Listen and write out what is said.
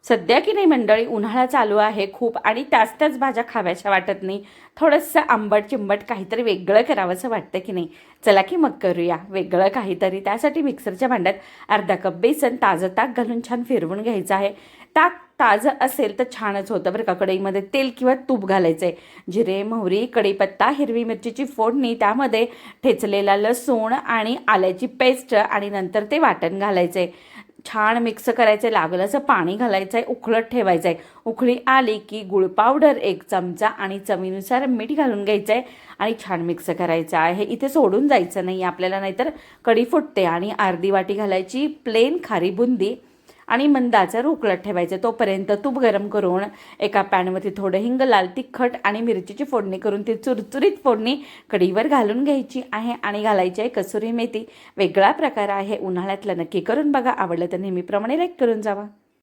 सध्या की नाही मंडळी, उन्हाळा चालू आहे खूप आणि त्याच भाज्या खाव्याशा वाटत नाही. थोडंसं आंबट चिंबट काहीतरी वेगळं करावंसं वाटतं की नाही. चला की मग करूया वेगळं काहीतरी. त्यासाठी मिक्सरच्या भांड्यात अर्धा कप बेसन ताजं ताक घालून छान फिरवून घ्यायचं आहे. ताक ताजं असेल तर छानच होतं बरं का. कढईमध्ये तेल किंवा तूप घालायचं आहे. जिरे मोहरी कढीपत्ता हिरवी मिरचीची फोडणी, त्यामध्ये ठेचलेला लसूण आणि आल्याची पेस्ट आणि नंतर ते वाटण घालायचं आहे. छान मिक्स करायचं, लागलं असं पाणी घालायचं आहे, उकळत ठेवायचं आहे. उकळी आली की गुळ पावडर 1 चमचा आणि चवीनुसार मीठ घालून घ्यायचं आहे आणि छान मिक्स करायचं आहे. इथे सोडून जायचं नाही आपल्याला, नाहीतर कढी फुटते. आणि अर्धी वाटी घालायची प्लेन खारी बुंदी आणि मंद आचेवर उकळत ठेवायचं. तोपर्यंत तूप गरम करून एका पॅनमध्ये थोडं हिंग, लाल तिखट आणि मिरचीची फोडणी करून ती चुरचुरीत फोडणी कढीवर घालून घ्यायची आहे आणि घालायची आहे कसुरी मेथी. वेगळा प्रकार आहे उन्हाळ्यातला, नक्की करून बघा. आवडलं तर नेहमीप्रमाणे लाईक करून जावा.